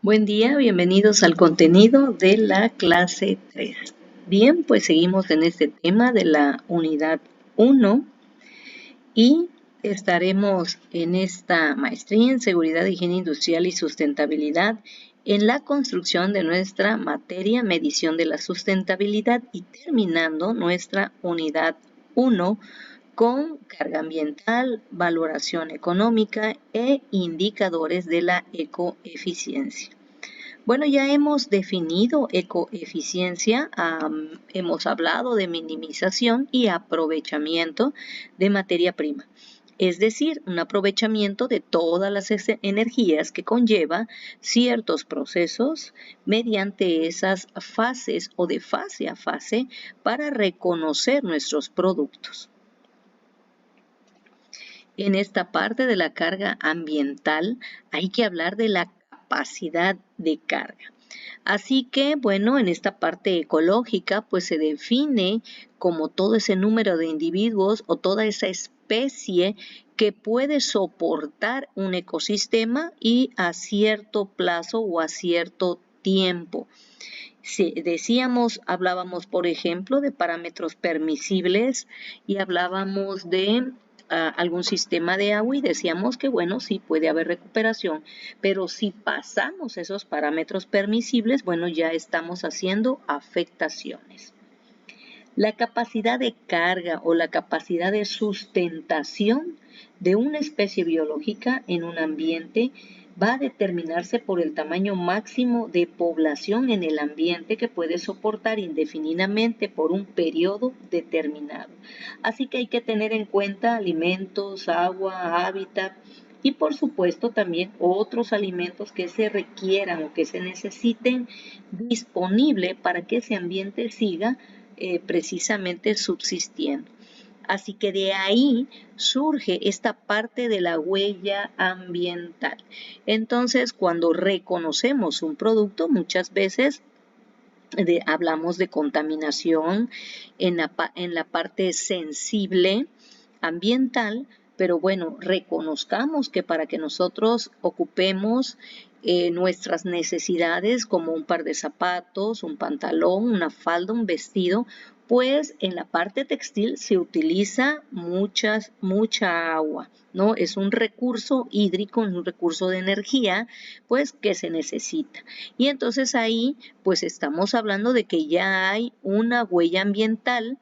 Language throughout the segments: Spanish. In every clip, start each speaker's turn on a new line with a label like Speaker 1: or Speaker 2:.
Speaker 1: Buen día, bienvenidos al contenido de la clase 3. Bien, pues seguimos en este tema de la unidad 1 y estaremos en esta maestría en seguridad, higiene industrial y sustentabilidad en la construcción de nuestra materia medición de la sustentabilidad y terminando nuestra unidad 1 con carga ambiental, valoración económica e indicadores de la ecoeficiencia. Bueno, ya hemos definido ecoeficiencia, hemos hablado de minimización y aprovechamiento de materia prima. Es decir, un aprovechamiento de todas las energías que conlleva ciertos procesos mediante esas fases o de fase a fase para reconocer nuestros productos. En esta parte de la carga ambiental hay que hablar de la capacidad de carga. Así que, bueno, en esta parte ecológica, pues se define como todo ese número de individuos o toda esa especie que puede soportar un ecosistema y a cierto plazo o a cierto tiempo. Si hablábamos, por ejemplo, de parámetros permisibles y hablábamos de algún sistema de agua y decíamos que, bueno, sí puede haber recuperación, pero si pasamos esos parámetros permisibles, bueno, ya estamos haciendo afectaciones. La capacidad de carga o la capacidad de sustentación de una especie biológica en un ambiente va a determinarse por el tamaño máximo de población en el ambiente que puede soportar indefinidamente por un periodo determinado. Así que hay que tener en cuenta alimentos, agua, hábitat y por supuesto también otros alimentos que se requieran o que se necesiten disponible para que ese ambiente siga precisamente subsistiendo. Así que de ahí surge esta parte de la huella ambiental. Entonces, cuando reconocemos un producto, muchas veces hablamos de contaminación en la parte sensible ambiental, pero bueno, reconozcamos que para que nosotros ocupemos nuestras necesidades como un par de zapatos, un pantalón, una falda, un vestido, pues en la parte textil se utiliza mucha agua, ¿no? Es un recurso hídrico, un recurso de energía, pues que se necesita. Y entonces ahí, pues estamos hablando de que ya hay una huella ambiental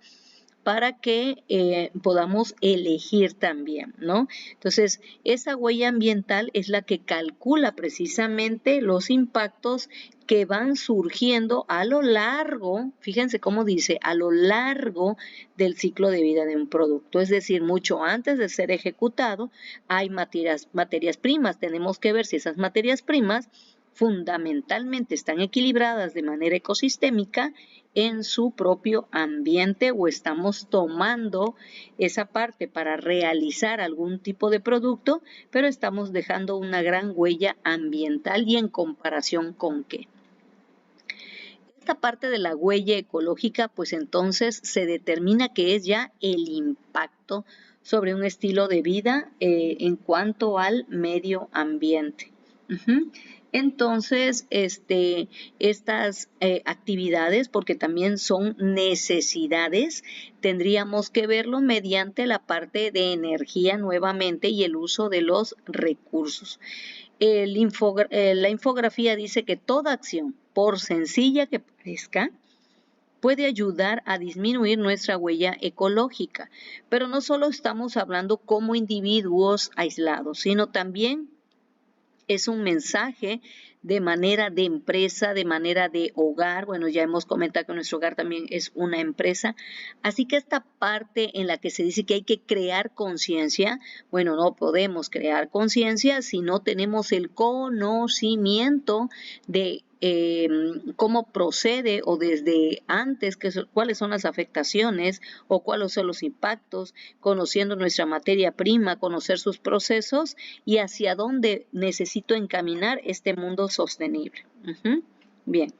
Speaker 1: para que podamos elegir también, ¿no? Entonces, esa huella ambiental es la que calcula precisamente los impactos que van surgiendo a lo largo, fíjense cómo dice, a lo largo del ciclo de vida de un producto. Es decir, mucho antes de ser ejecutado, hay materias primas. Tenemos que ver si esas materias primas fundamentalmente están equilibradas de manera ecosistémica en su propio ambiente o estamos tomando esa parte para realizar algún tipo de producto, pero estamos dejando una gran huella ambiental y en comparación con qué. Esta parte de la huella ecológica, pues entonces se determina que es ya el impacto sobre un estilo de vida en cuanto al medio ambiente. Entonces, estas actividades, porque también son necesidades, tendríamos que verlo mediante la parte de energía nuevamente y el uso de los recursos. La infografía dice que toda acción, por sencilla que parezca, puede ayudar a disminuir nuestra huella ecológica, pero no solo estamos hablando como individuos aislados, sino también es un mensaje de manera de empresa, de manera de hogar. Bueno, ya hemos comentado que nuestro hogar también es una empresa. Así que esta parte en la que se dice que hay que crear conciencia, bueno, no podemos crear conciencia si no tenemos el conocimiento de cómo procede o desde antes, cuáles son las afectaciones o cuáles son los impactos, conociendo nuestra materia prima, conocer sus procesos y hacia dónde necesito encaminar este mundo sostenible. Bien.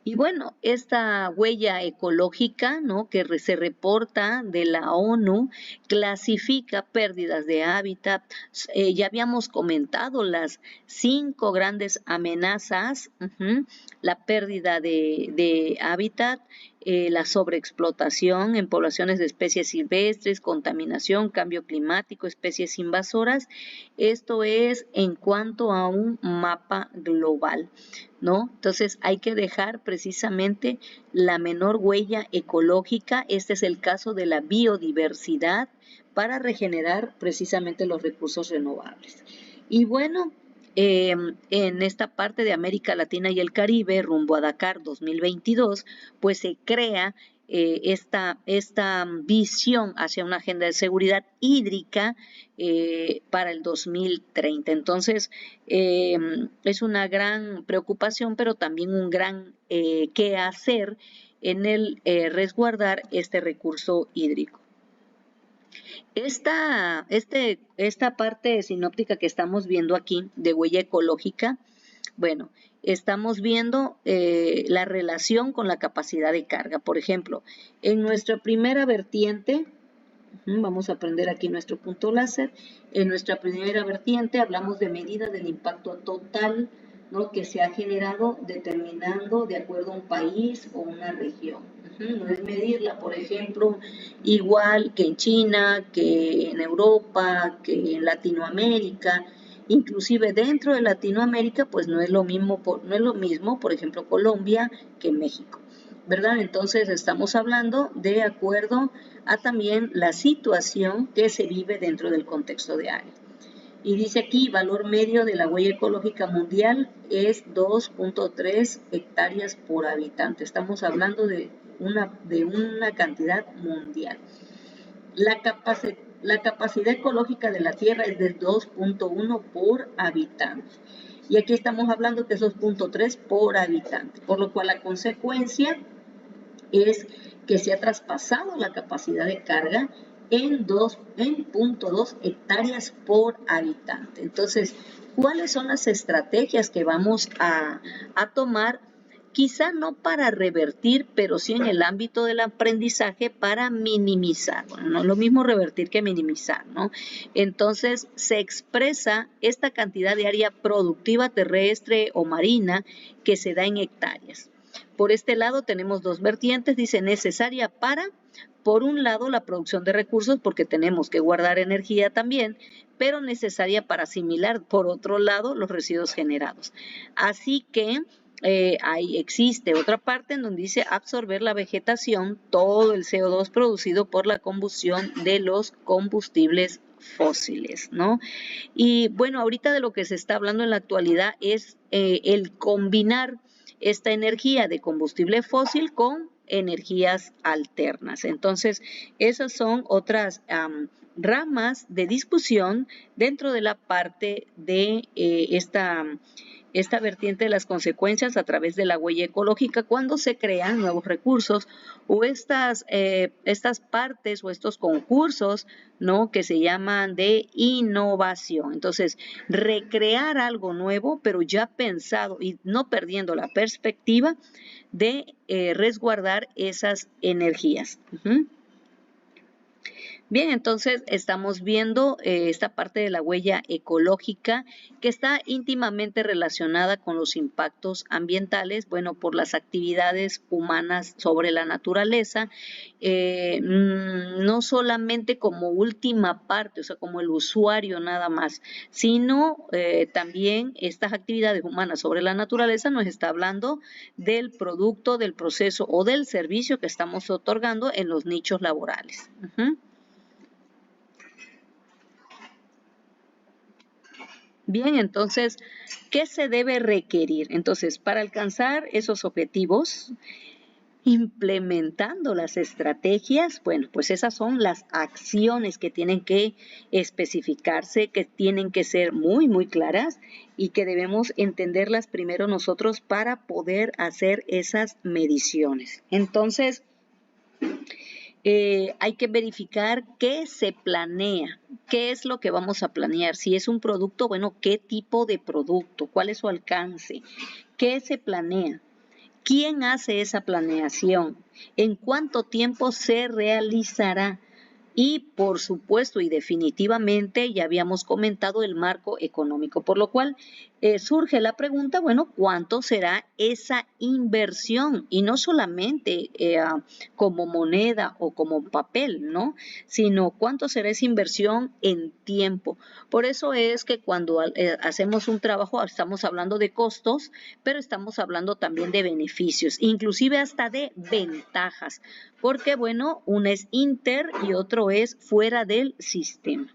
Speaker 1: Y bueno, esta huella ecológica, ¿no?, que se reporta de la ONU, clasifica pérdidas de hábitat. Ya habíamos comentado las 5 grandes amenazas, la pérdida de hábitat, la sobreexplotación en poblaciones de especies silvestres, contaminación, cambio climático, especies invasoras. Esto es en cuanto a un mapa global, ¿no? Entonces hay que dejar precisamente la menor huella ecológica. Este es el caso de la biodiversidad para regenerar precisamente los recursos renovables. Y bueno, en esta parte de América Latina y el Caribe, rumbo a Dakar 2022, pues se crea esta visión hacia una agenda de seguridad hídrica para el 2030. Entonces, es una gran preocupación, pero también un gran qué hacer en el resguardar este recurso hídrico. Esta parte sinóptica que estamos viendo aquí de huella ecológica, bueno, estamos viendo la relación con la capacidad de carga. Por ejemplo, en nuestra primera vertiente, vamos a prender aquí nuestro punto láser, en nuestra primera vertiente hablamos de medida del impacto total, ¿no?, que se ha generado determinando de acuerdo a un país o una región. No es medirla, por ejemplo, igual que en China, que en Europa, que en Latinoamérica. Inclusive dentro de Latinoamérica, pues no es lo mismo, por ejemplo, Colombia que México, ¿verdad? Entonces estamos hablando de acuerdo a también la situación que se vive dentro del contexto de área. Y dice aquí, valor medio de la huella ecológica mundial es 2.3 hectáreas por habitante. Estamos hablando de una cantidad mundial. La capacidad ecológica de la Tierra es de 2.1 por habitante. Y aquí estamos hablando que es 2.3 por habitante, por lo cual la consecuencia es que se ha traspasado la capacidad de carga en 0.2 hectáreas por habitante. Entonces, ¿cuáles son las estrategias que vamos a tomar? Quizá no para revertir, pero sí en el ámbito del aprendizaje para minimizar. Bueno, no es lo mismo revertir que minimizar, ¿no? Entonces, se expresa esta cantidad de área productiva terrestre o marina que se da en hectáreas. Por este lado tenemos dos vertientes, dice necesaria para, por un lado, la producción de recursos, porque tenemos que guardar energía también, pero necesaria para asimilar, por otro lado, los residuos generados. Así que ahí existe otra parte en donde dice absorber la vegetación, todo el CO2 producido por la combustión de los combustibles fósiles, ¿no? Y bueno, ahorita de lo que se está hablando en la actualidad es el combinar esta energía de combustible fósil con energías alternas. Entonces, esas son otras ramas de discusión dentro de la parte de esta vertiente de las consecuencias a través de la huella ecológica cuando se crean nuevos recursos o estas partes o estos concursos, ¿no?, que se llaman de innovación. Entonces, recrear algo nuevo, pero ya pensado y no perdiendo la perspectiva de resguardar esas energías. Bien, entonces estamos viendo esta parte de la huella ecológica que está íntimamente relacionada con los impactos ambientales, bueno, por las actividades humanas sobre la naturaleza, no solamente como última parte, o sea, como el usuario nada más, sino también estas actividades humanas sobre la naturaleza nos está hablando del producto, del proceso o del servicio que estamos otorgando en los nichos laborales. Bien, entonces, ¿qué se debe requerir? Entonces, para alcanzar esos objetivos, implementando las estrategias, bueno, pues esas son las acciones que tienen que especificarse, que tienen que ser muy, muy claras y que debemos entenderlas primero nosotros para poder hacer esas mediciones. Entonces, hay que verificar qué se planea, qué es lo que vamos a planear. Si es un producto, bueno, qué tipo de producto, cuál es su alcance, qué se planea, ¿Quién hace esa planeación? ¿En cuánto tiempo se realizará? Y por supuesto y definitivamente ya habíamos comentado el marco económico, por lo cual surge la pregunta, bueno, ¿cuánto será esa inversión? Y no solamente como moneda o como papel, ¿no? Sino cuánto será esa inversión en tiempo. Por eso es que cuando hacemos un trabajo estamos hablando de costos, pero estamos hablando también de beneficios, inclusive hasta de ventajas, porque bueno, una es inter y otro es fuera del sistema.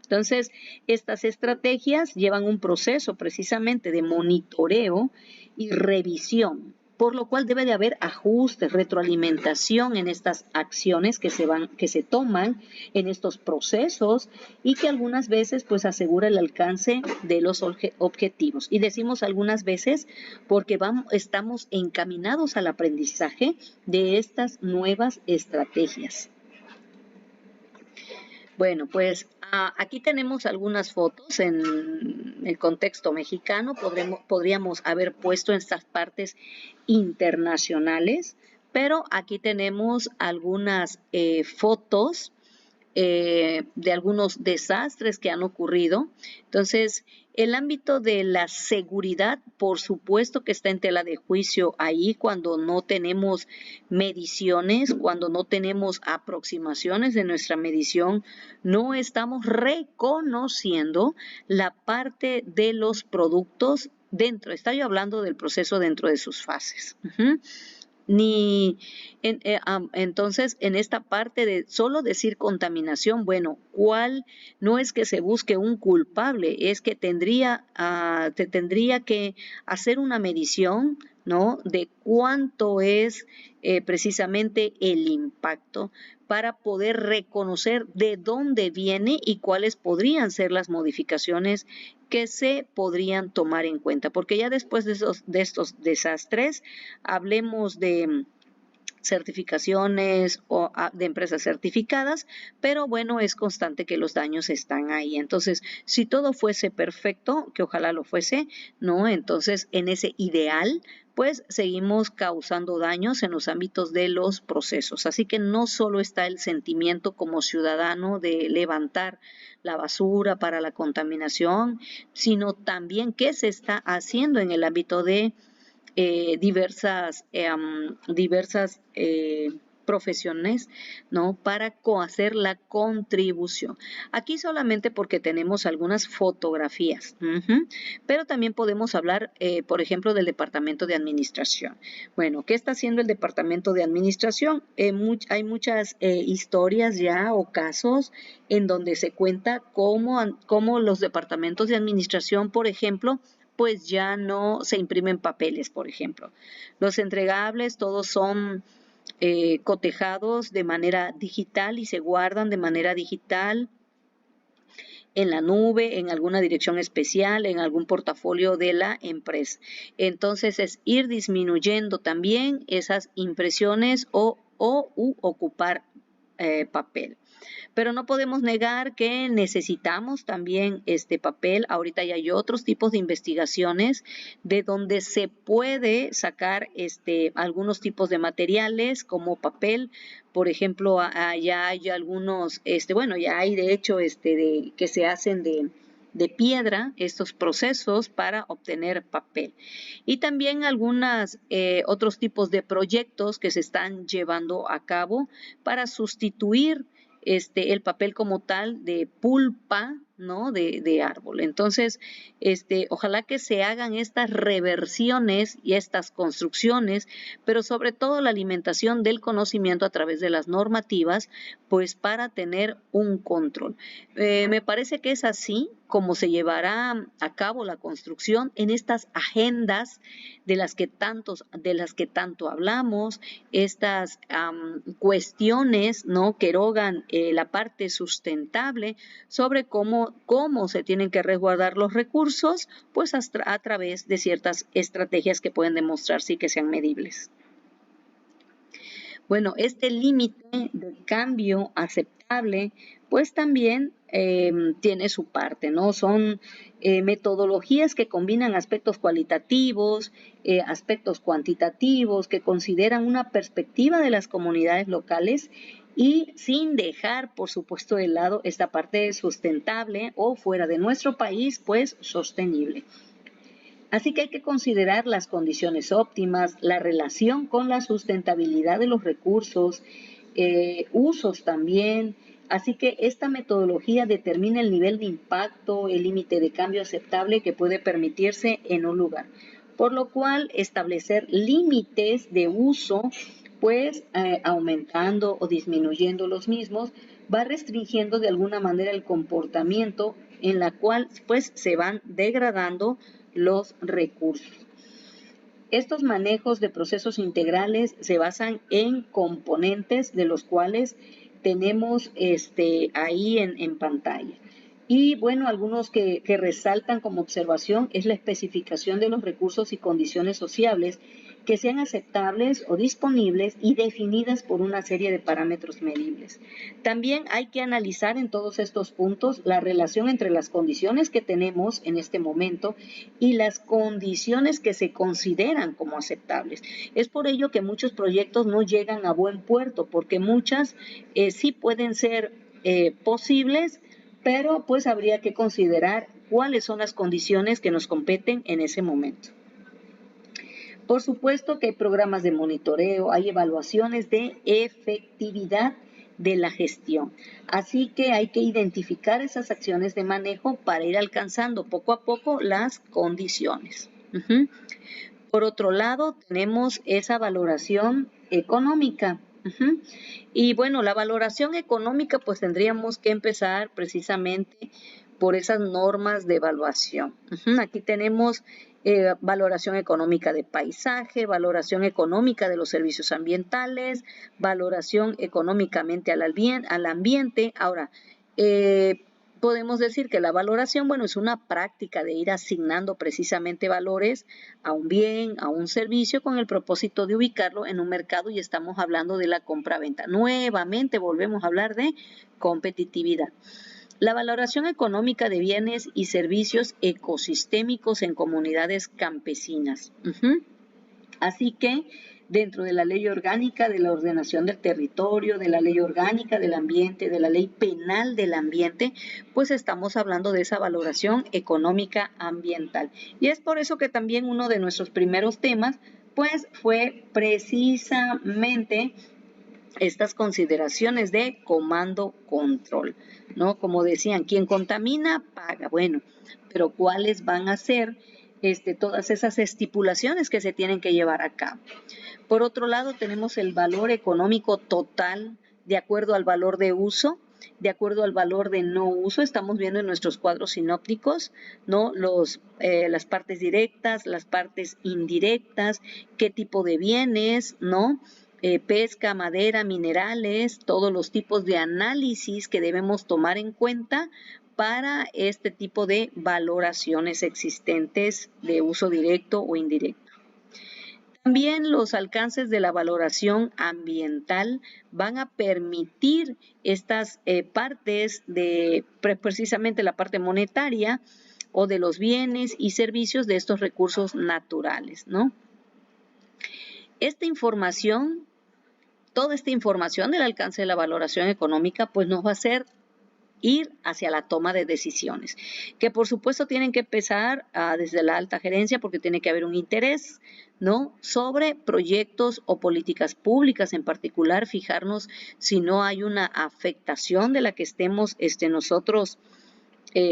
Speaker 1: Entonces, estas estrategias llevan un proceso precisamente de monitoreo y revisión, por lo cual debe de haber ajustes, retroalimentación en estas acciones que se toman en estos procesos y que algunas veces pues asegura el alcance de los objetivos. Y decimos algunas veces porque estamos encaminados al aprendizaje de estas nuevas estrategias. Bueno, pues aquí tenemos algunas fotos en el contexto mexicano. Podríamos haber puesto estas partes internacionales, pero aquí tenemos algunas fotos de algunos desastres que han ocurrido. Entonces, el ámbito de la seguridad, por supuesto que está en tela de juicio ahí cuando no tenemos mediciones, cuando no tenemos aproximaciones de nuestra medición, no estamos reconociendo la parte de los productos dentro. Estoy hablando del proceso dentro de sus fases. Entonces, en esta parte de solo decir contaminación, bueno, ¿cuál? No es que se busque un culpable, es que tendría que hacer una medición, ¿no? De cuánto es precisamente el impacto para poder reconocer de dónde viene y cuáles podrían ser las modificaciones que se podrían tomar en cuenta, porque ya después de estos desastres, hablemos de certificaciones o de empresas certificadas, pero bueno, es constante que los daños están ahí. Entonces, si todo fuese perfecto, que ojalá lo fuese, ¿no? Entonces, en ese ideal, pues seguimos causando daños en los ámbitos de los procesos. Así que no solo está el sentimiento como ciudadano de levantar la basura para la contaminación, sino también qué se está haciendo en el ámbito de diversas profesiones, ¿no? Para hacer la contribución. Aquí solamente porque tenemos algunas fotografías, pero también podemos hablar, por ejemplo, del Departamento de Administración. Bueno, ¿qué está haciendo el Departamento de Administración? Hay muchas historias ya o casos en donde se cuenta cómo los departamentos de administración, por ejemplo, pues ya no se imprimen papeles, por ejemplo. Los entregables todos son cotejados de manera digital y se guardan de manera digital en la nube, en alguna dirección especial, en algún portafolio de la empresa. Entonces es ir disminuyendo también esas impresiones o ocupar papel. Pero no podemos negar que necesitamos también este papel. Ahorita ya hay otros tipos de investigaciones de donde se puede sacar algunos tipos de materiales como papel. Por ejemplo, ya hay algunos, ya hay de hecho que se hacen de piedra estos procesos para obtener papel. Y también otros tipos de proyectos que se están llevando a cabo para sustituir el papel como tal de pulpa, ¿no? De árbol. Entonces, ojalá que se hagan estas reversiones y estas construcciones, pero sobre todo la alimentación del conocimiento a través de las normativas, pues para tener un control. Me parece que es así como se llevará a cabo la construcción en estas agendas de las que tanto hablamos, estas cuestiones, ¿no? Que erogan la parte sustentable sobre cómo se tienen que resguardar los recursos, pues a través de ciertas estrategias que pueden demostrarse y que sean medibles. Bueno, este límite de cambio aceptable, pues también tiene su parte, ¿no? Son metodologías que combinan aspectos cualitativos, aspectos cuantitativos, que consideran una perspectiva de las comunidades locales y sin dejar, por supuesto, de lado esta parte sustentable o fuera de nuestro país, pues sostenible. Así que hay que considerar las condiciones óptimas, la relación con la sustentabilidad de los recursos, usos también. Así que esta metodología determina el nivel de impacto, el límite de cambio aceptable que puede permitirse en un lugar. Por lo cual, establecer límites de uso, pues aumentando o disminuyendo los mismos, va restringiendo de alguna manera el comportamiento en la cual pues se van degradando los recursos. Estos manejos de procesos integrales se basan en componentes de los cuales tenemos ahí en pantalla. Y bueno, algunos que resaltan como observación es la especificación de los recursos y condiciones sociables que sean aceptables o disponibles y definidas por una serie de parámetros medibles. También hay que analizar en todos estos puntos la relación entre las condiciones que tenemos en este momento y las condiciones que se consideran como aceptables. Es por ello que muchos proyectos no llegan a buen puerto, porque muchas sí pueden ser posibles, pero pues habría que considerar cuáles son las condiciones que nos competen en ese momento. Por supuesto que hay programas de monitoreo, hay evaluaciones de efectividad de la gestión. Así que hay que identificar esas acciones de manejo para ir alcanzando poco a poco las condiciones. Por otro lado, tenemos esa valoración económica. Y bueno, la valoración económica, pues tendríamos que empezar precisamente por esas normas de evaluación. Aquí tenemos valoración económica de paisaje, valoración económica de los servicios ambientales, valoración económicamente al ambiente. Ahora, podemos decir que la valoración, bueno, es una práctica de ir asignando precisamente valores a un bien, a un servicio, con el propósito de ubicarlo en un mercado, y estamos hablando de la compra-venta. Nuevamente volvemos a hablar de competitividad. La valoración económica de bienes y servicios ecosistémicos en comunidades campesinas. Así que dentro de la ley orgánica de la ordenación del territorio, de la ley orgánica del ambiente, de la ley penal del ambiente, pues estamos hablando de esa valoración económica ambiental. Y es por eso que también uno de nuestros primeros temas, pues fue precisamente estas consideraciones de comando-control, ¿no? Como decían, quien contamina, paga. Bueno, pero ¿cuáles van a ser todas esas estipulaciones que se tienen que llevar a cabo? Por otro lado, tenemos el valor económico total de acuerdo al valor de uso, de acuerdo al valor de no uso. Estamos viendo en nuestros cuadros sinópticos, ¿no? Las partes directas, las partes indirectas, qué tipo de bienes, ¿no? Pesca, madera, minerales, todos los tipos de análisis que debemos tomar en cuenta para este tipo de valoraciones existentes de uso directo o indirecto. También los alcances de la valoración ambiental van a permitir estas partes de precisamente la parte monetaria o de los bienes y servicios de estos recursos naturales, ¿no? Esta información, toda esta información del alcance de la valoración económica, pues nos va a hacer ir hacia la toma de decisiones, que por supuesto tienen que empezar desde la alta gerencia, porque tiene que haber un interés, ¿no?, sobre proyectos o políticas públicas, en particular fijarnos si no hay una afectación de la que estemos nosotros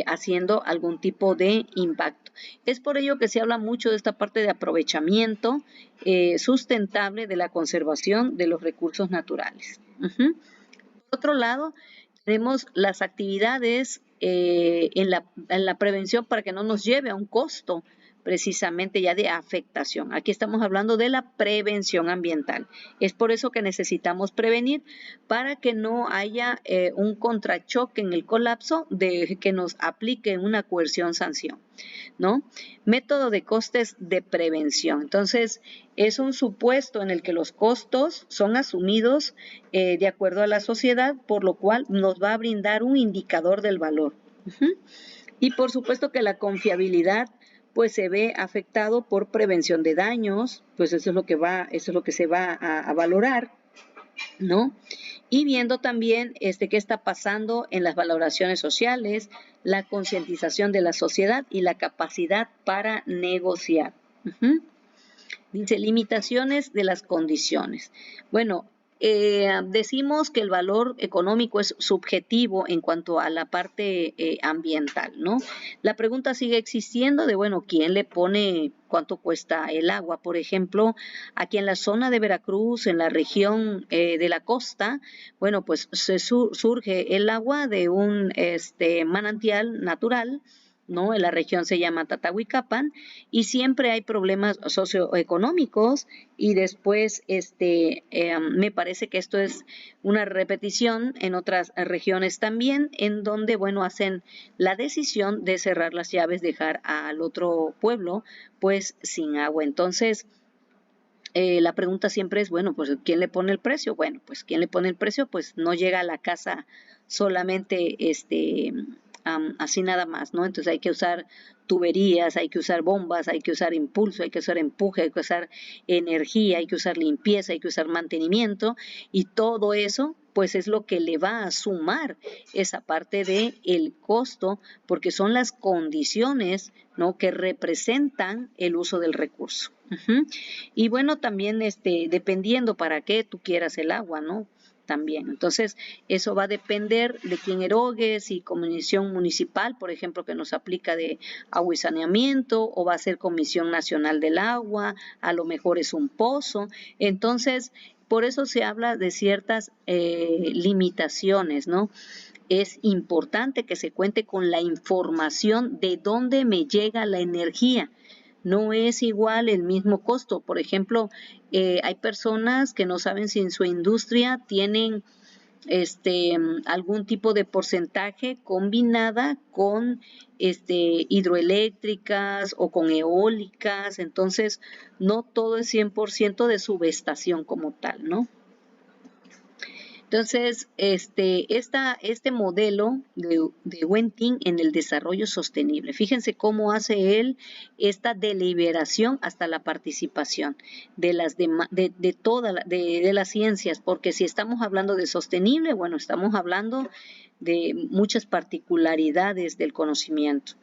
Speaker 1: haciendo algún tipo de impacto. Es por ello que se habla mucho de esta parte de aprovechamiento sustentable de la conservación de los recursos naturales. Por otro lado, tenemos las actividades en la prevención para que no nos lleve a un costo precisamente ya de afectación. Aquí estamos hablando de la prevención ambiental. Es por eso que necesitamos prevenir para que no haya un contrachoque en el colapso de que nos aplique una coerción-sanción, ¿no? Método de costes de prevención. Entonces, es un supuesto en el que los costos son asumidos de acuerdo a la sociedad, por lo cual nos va a brindar un indicador del valor. Y por supuesto que la confiabilidad pues se ve afectado por prevención de daños, pues eso es lo que se va a valorar, ¿no? Y viendo también qué está pasando en las valoraciones sociales, la concientización de la sociedad y la capacidad para negociar. Dice, limitaciones de las condiciones. Bueno, decimos que el valor económico es subjetivo en cuanto a la parte ambiental, ¿no? La pregunta sigue existiendo de, bueno, ¿quién le pone cuánto cuesta el agua? Por ejemplo, aquí en la zona de Veracruz, en la región de la costa, bueno, pues surge el agua de un manantial natural, ¿no? En la región se llama Tatahuicapan y siempre hay problemas socioeconómicos y después me parece que esto es una repetición en otras regiones también, en donde, bueno, hacen la decisión de cerrar las llaves, dejar al otro pueblo pues sin agua. Entonces, la pregunta siempre es, bueno, pues ¿quién le pone el precio? Bueno, pues ¿quién le pone el precio? Pues no llega a la casa solamente así nada más, ¿no? Entonces hay que usar tuberías, hay que usar bombas, hay que usar impulso, hay que usar empuje, hay que usar energía, hay que usar limpieza, hay que usar mantenimiento y todo eso pues es lo que le va a sumar esa parte de el costo porque son las condiciones, ¿no?, que representan el uso del recurso. Y bueno, también dependiendo para qué tú quieras el agua, ¿no? También. Entonces, eso va a depender de quién erogue, si Comisión Municipal, por ejemplo, que nos aplica de agua y saneamiento, o va a ser Comisión Nacional del Agua, a lo mejor es un pozo. Entonces, por eso se habla de ciertas limitaciones, ¿no? Es importante que se cuente con la información de dónde me llega la energía. No es igual el mismo costo. Por ejemplo, hay personas que no saben si en su industria tienen algún tipo de porcentaje combinada con hidroeléctricas o con eólicas. Entonces, no todo es 100% de subestación como tal, ¿no? Entonces, este modelo de Wenting en el desarrollo sostenible, fíjense cómo hace él esta deliberación hasta la participación de las de las ciencias, porque si estamos hablando de sostenible, bueno, estamos hablando de muchas particularidades del conocimiento.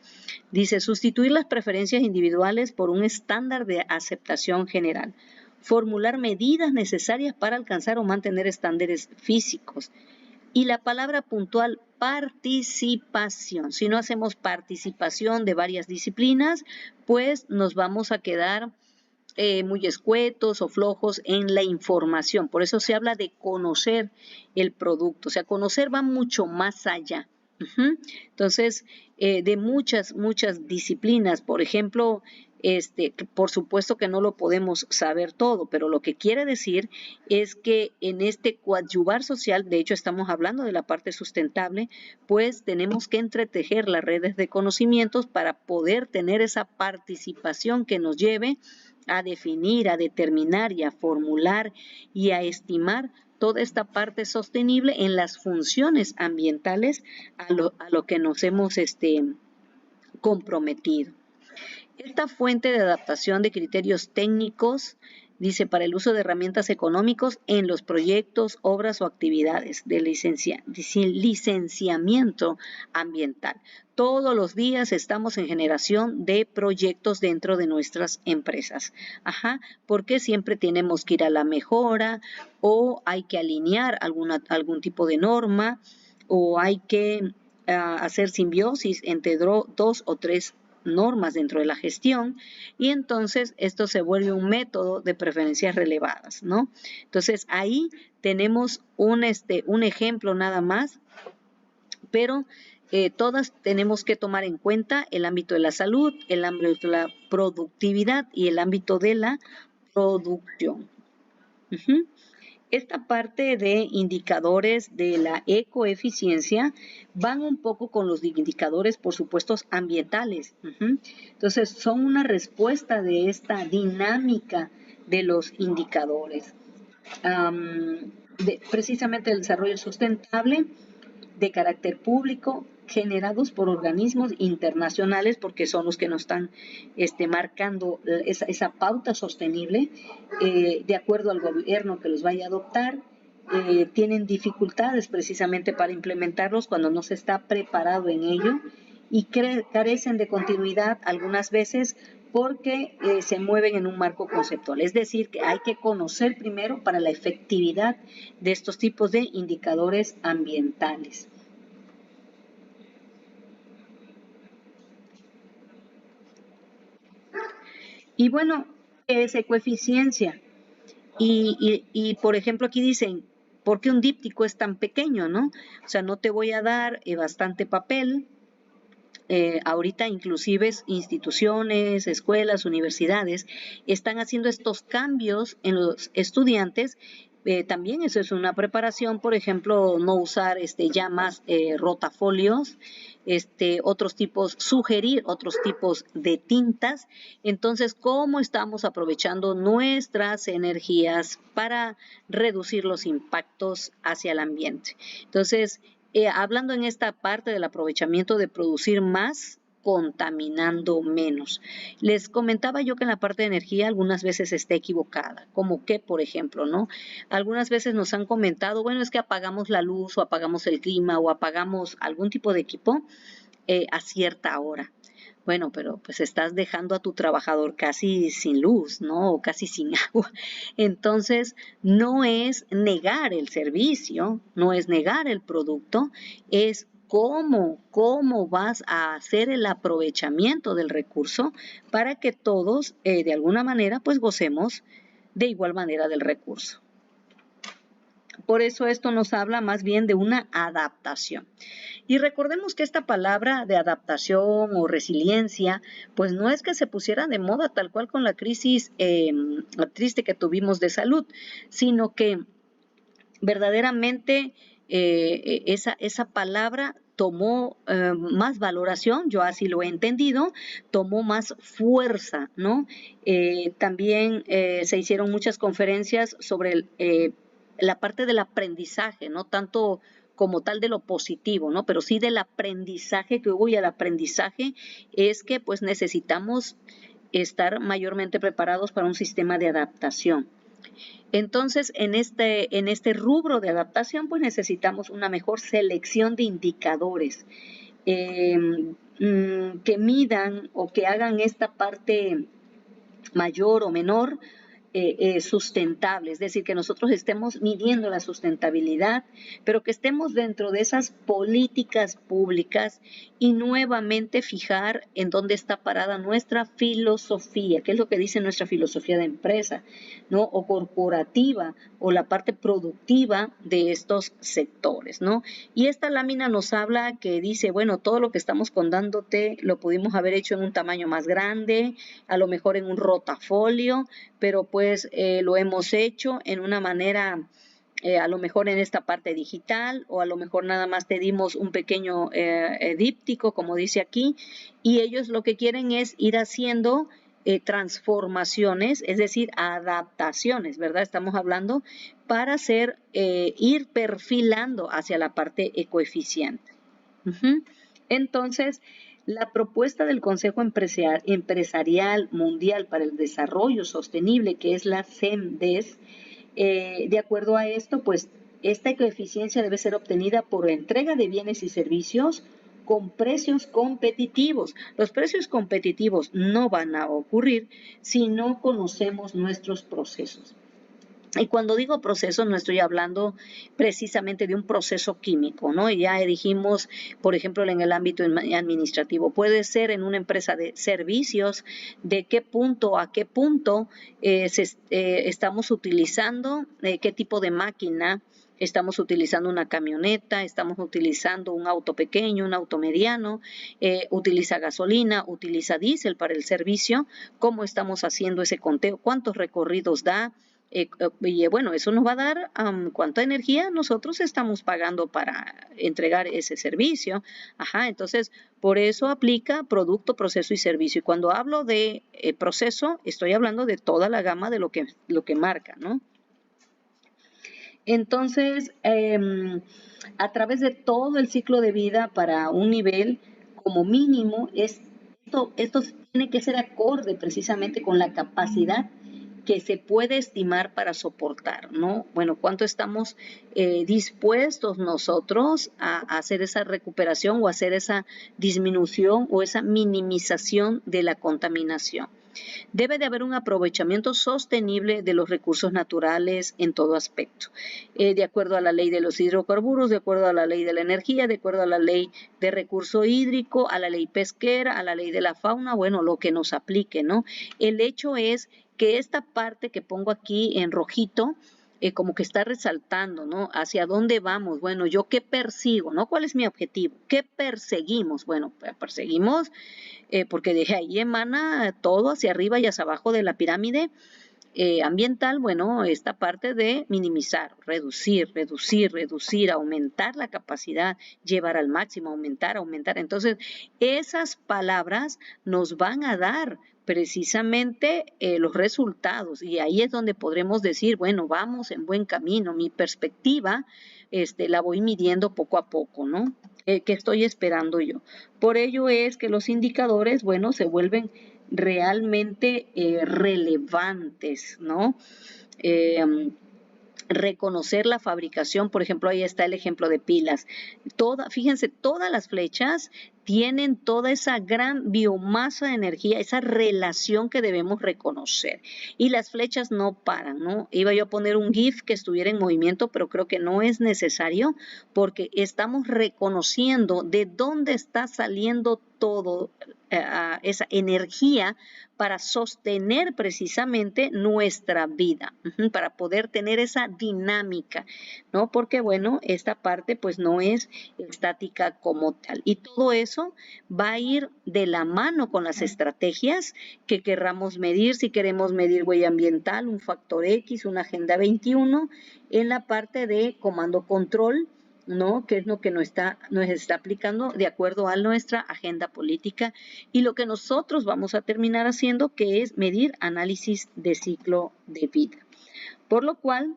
Speaker 1: Dice, sustituir las preferencias individuales por un estándar de aceptación general. Formular medidas necesarias para alcanzar o mantener estándares físicos. Y la palabra puntual, participación. Si no hacemos participación de varias disciplinas, pues nos vamos a quedar muy escuetos o flojos en la información. Por eso se habla de conocer el producto. O sea, conocer va mucho más allá. Entonces, de muchas disciplinas, por ejemplo, por supuesto que no lo podemos saber todo, pero lo que quiere decir es que en este coadyuvar social, de hecho estamos hablando de la parte sustentable, pues tenemos que entretejer las redes de conocimientos para poder tener esa participación que nos lleve a definir, a determinar y a formular y a estimar toda esta parte sostenible en las funciones ambientales a lo que nos hemos comprometido. Esta fuente de adaptación de criterios técnicos, dice, para el uso de herramientas económicos en los proyectos, obras o actividades de licenciamiento ambiental. Todos los días estamos en generación de proyectos dentro de nuestras empresas. Porque siempre tenemos que ir a la mejora o hay que alinear algún tipo de norma o hay que hacer simbiosis entre dos o tres normas dentro de la gestión y entonces esto se vuelve un método de preferencias relevadas, ¿no? Entonces ahí tenemos un ejemplo nada más, pero todas tenemos que tomar en cuenta el ámbito de la salud, el ámbito de la productividad y el ámbito de la producción. Uh-huh. Esta parte de indicadores de la ecoeficiencia van un poco con los indicadores, por supuesto, ambientales. Uh-huh. Entonces, son una respuesta de esta dinámica de los indicadores. Precisamente el desarrollo sustentable de carácter público generados por organismos internacionales, porque son los que nos están marcando esa pauta sostenible, de acuerdo al gobierno que los vaya a adoptar. Tienen dificultades precisamente para implementarlos cuando no se está preparado en ello y carecen de continuidad algunas veces porque se mueven en un marco conceptual. Es decir, que hay que conocer primero para la efectividad de estos tipos de indicadores ambientales. Y bueno, ¿qué es ecoeficiencia? Y por ejemplo, aquí dicen, ¿por qué un díptico es tan pequeño, no? O sea, no te voy a dar bastante papel. Ahorita inclusive instituciones, escuelas, universidades están haciendo estos cambios en los estudiantes. También eso es una preparación, por ejemplo, no usar ya más rotafolios, sugerir otros tipos de tintas. Entonces, ¿cómo estamos aprovechando nuestras energías para reducir los impactos hacia el ambiente? Entonces, hablando en esta parte del aprovechamiento de producir más contaminando menos. Les comentaba yo que en la parte de energía algunas veces está equivocada, como que, por ejemplo, ¿no? Algunas veces nos han comentado, bueno, es que apagamos la luz o apagamos el clima o apagamos algún tipo de equipo a cierta hora. Bueno, pero pues estás dejando a tu trabajador casi sin luz, ¿no? O casi sin agua. Entonces, no es negar el servicio, no es negar el producto, es cómo vas a hacer el aprovechamiento del recurso para que todos, de alguna manera, pues gocemos de igual manera del recurso. Por eso esto nos habla más bien de una adaptación. Y recordemos que esta palabra de adaptación o resiliencia, pues no es que se pusiera de moda tal cual con la crisis triste que tuvimos de salud, sino que verdaderamente esa palabra tomó más valoración, yo así lo he entendido, tomó más fuerza, ¿no? También se hicieron muchas conferencias sobre la parte del aprendizaje, no tanto como tal de lo positivo, ¿no? Pero sí del aprendizaje que hubo, y el aprendizaje es que pues necesitamos estar mayormente preparados para un sistema de adaptación. Entonces, en este rubro de adaptación, pues necesitamos una mejor selección de indicadores que midan o que hagan esta parte mayor o menor sustentable, es decir, que nosotros estemos midiendo la sustentabilidad, pero que estemos dentro de esas políticas públicas y nuevamente fijar en dónde está parada nuestra filosofía, qué es lo que dice nuestra filosofía de empresa, ¿no? O corporativa, o la parte productiva de estos sectores, ¿no? Y esta lámina nos habla que dice, bueno, todo lo que estamos contándote lo pudimos haber hecho en un tamaño más grande, a lo mejor en un rotafolio, pero pues lo hemos hecho en una manera, a lo mejor en esta parte digital, o a lo mejor nada más te dimos un pequeño díptico, como dice aquí, y ellos lo que quieren es ir haciendo transformaciones, es decir, adaptaciones, ¿verdad? Estamos hablando para hacer, ir perfilando hacia la parte ecoeficiente. Entonces, la propuesta del Consejo Empresarial Mundial para el Desarrollo Sostenible, que es la CEMDES, de acuerdo a esto, pues esta ecoeficiencia debe ser obtenida por la entrega de bienes y servicios con precios competitivos. Los precios competitivos no van a ocurrir si no conocemos nuestros procesos. Y cuando digo proceso, no estoy hablando precisamente de un proceso químico, ¿no? Ya dijimos, por ejemplo, en el ámbito administrativo, puede ser en una empresa de servicios, de qué punto a qué punto estamos utilizando, qué tipo de máquina, estamos utilizando una camioneta, estamos utilizando un auto pequeño, un auto mediano, utiliza gasolina, utiliza diésel para el servicio, cómo estamos haciendo ese conteo, cuántos recorridos da, y bueno, eso nos va a dar cuánta energía nosotros estamos pagando para entregar ese servicio. Ajá, entonces, por eso aplica producto, proceso y servicio. Y cuando hablo de proceso, estoy hablando de toda la gama de lo que marca, ¿no? Entonces, a través de todo el ciclo de vida para un nivel, como mínimo, esto tiene que ser acorde precisamente con la capacidad que se puede estimar para soportar, ¿no? Bueno, ¿cuánto estamos dispuestos nosotros a hacer esa recuperación o hacer esa disminución o esa minimización de la contaminación? Debe de haber un aprovechamiento sostenible de los recursos naturales en todo aspecto, de acuerdo a la ley de los hidrocarburos, de acuerdo a la ley de la energía, de acuerdo a la ley de recurso hídrico, a la ley pesquera, a la ley de la fauna, bueno, lo que nos aplique, ¿no? El hecho es que esta parte que pongo aquí en rojito, como que está resaltando, ¿no? ¿Hacia dónde vamos? Bueno, ¿yo qué persigo? ¿No? ¿Cuál es mi objetivo? ¿Qué perseguimos? Bueno, perseguimos porque de ahí emana todo hacia arriba y hacia abajo de la pirámide ambiental, bueno, esta parte de minimizar, reducir, aumentar la capacidad, llevar al máximo, aumentar. Entonces, esas palabras nos van a dar precisamente los resultados y ahí es donde podremos decir, bueno, vamos en buen camino, mi perspectiva la voy midiendo poco a poco, ¿no? ¿Qué estoy esperando yo? Por ello es que los indicadores, bueno, se vuelven realmente relevantes, ¿no? Reconocer la fabricación, por ejemplo, ahí está el ejemplo de pilas. Fíjense, todas las flechas tienen toda esa gran biomasa de energía, esa relación que debemos reconocer. Y las flechas no paran, ¿no? Iba yo a poner un GIF que estuviera en movimiento, pero creo que no es necesario porque estamos reconociendo de dónde está saliendo todo esa energía para sostener precisamente nuestra vida, para poder tener esa dinámica, ¿no? Porque, bueno, esta parte pues no es estática como tal. Y todo eso va a ir de la mano con las estrategias que querramos medir, si queremos medir huella ambiental, un factor X, una agenda 21, en la parte de comando control, ¿no? Que es lo que nos está aplicando de acuerdo a nuestra agenda política y lo que nosotros vamos a terminar haciendo, que es medir análisis de ciclo de vida. Por lo cual,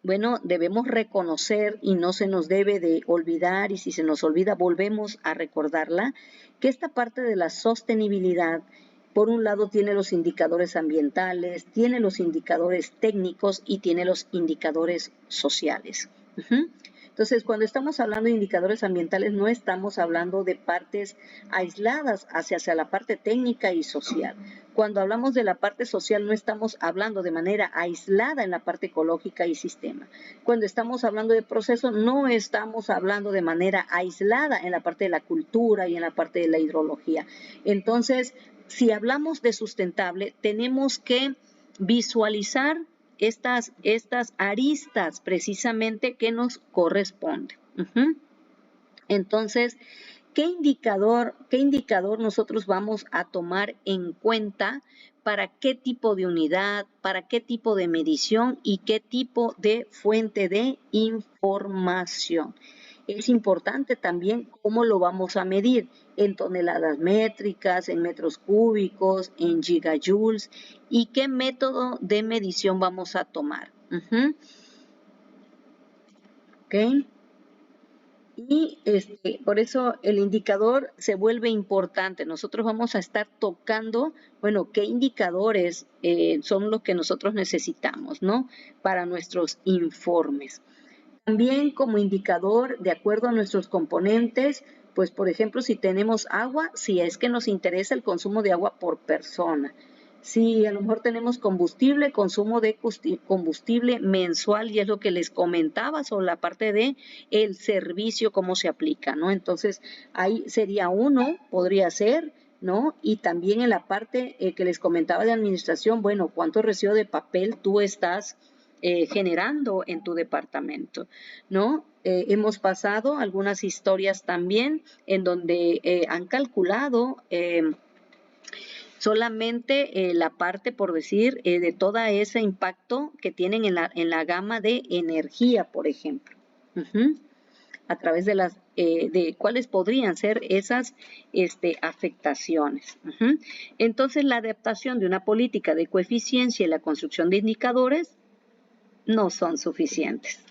Speaker 1: bueno, debemos reconocer y no se nos debe de olvidar, y si se nos olvida volvemos a recordarla, que esta parte de la sostenibilidad, por un lado tiene los indicadores ambientales, tiene los indicadores técnicos y tiene los indicadores sociales. Entonces, cuando estamos hablando de indicadores ambientales, no estamos hablando de partes aisladas hacia la parte técnica y social. Cuando hablamos de la parte social, no estamos hablando de manera aislada en la parte ecológica y sistema. Cuando estamos hablando de proceso, no estamos hablando de manera aislada en la parte de la cultura y en la parte de la hidrología. Entonces, si hablamos de sustentable, tenemos que visualizar estas aristas precisamente que nos corresponden. Entonces, ¿qué indicador nosotros vamos a tomar en cuenta para qué tipo de unidad, para qué tipo de medición y qué tipo de fuente de información? Es importante también cómo lo vamos a medir, en toneladas métricas, en metros cúbicos, en gigajoules, y qué método de medición vamos a tomar. ¿Ok? Y por eso el indicador se vuelve importante. Nosotros vamos a estar tocando, bueno, qué indicadores son los que nosotros necesitamos, ¿no? Para nuestros informes. También como indicador, de acuerdo a nuestros componentes, pues por ejemplo, si tenemos agua, si es que nos interesa el consumo de agua por persona. Si a lo mejor tenemos combustible, consumo de combustible mensual, y es lo que les comentaba sobre la parte de el servicio, cómo se aplica, ¿no? Entonces, ahí sería uno, podría ser, ¿no? Y también en la parte que les comentaba de administración, bueno, ¿cuánto residuo de papel tú estás generando en tu departamento, ¿no? Hemos pasado algunas historias también en donde han calculado solamente la parte, por decir, de todo ese impacto que tienen en la gama de energía, por ejemplo. A través de de cuáles podrían ser esas afectaciones. Entonces, la adaptación de una política de coeficiencia y la construcción de indicadores no son suficientes,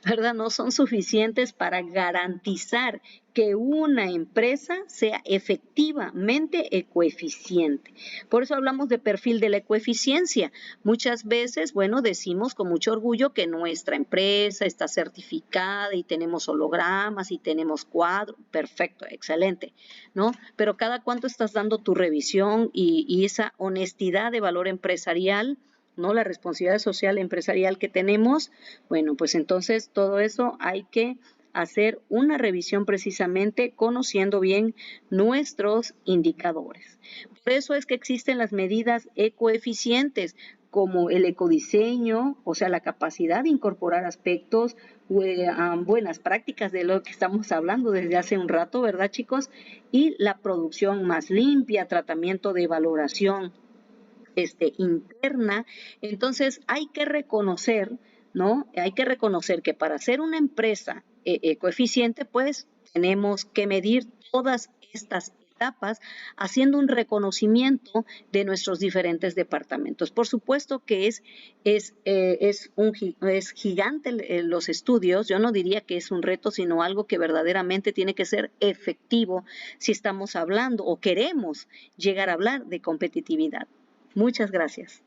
Speaker 1: ¿verdad? No son suficientes para garantizar que una empresa sea efectivamente ecoeficiente. Por eso hablamos de perfil de la ecoeficiencia. Muchas veces, bueno, decimos con mucho orgullo que nuestra empresa está certificada y tenemos hologramas y tenemos cuadros. Perfecto, excelente, ¿no? Pero cada cuánto estás dando tu revisión y esa honestidad de valor empresarial, ¿no? La responsabilidad social empresarial que tenemos, bueno, pues entonces todo eso hay que hacer una revisión precisamente conociendo bien nuestros indicadores. Por eso es que existen las medidas ecoeficientes como el ecodiseño, o sea, la capacidad de incorporar aspectos, buenas prácticas de lo que estamos hablando desde hace un rato, ¿verdad, chicos? Y la producción más limpia, tratamiento de valoración interna. Entonces hay que reconocer, ¿no? Hay que reconocer que para ser una empresa coeficiente, pues tenemos que medir todas estas etapas haciendo un reconocimiento de nuestros diferentes departamentos. Por supuesto que es gigante los estudios. Yo no diría que es un reto, sino algo que verdaderamente tiene que ser efectivo si estamos hablando o queremos llegar a hablar de competitividad. Muchas gracias.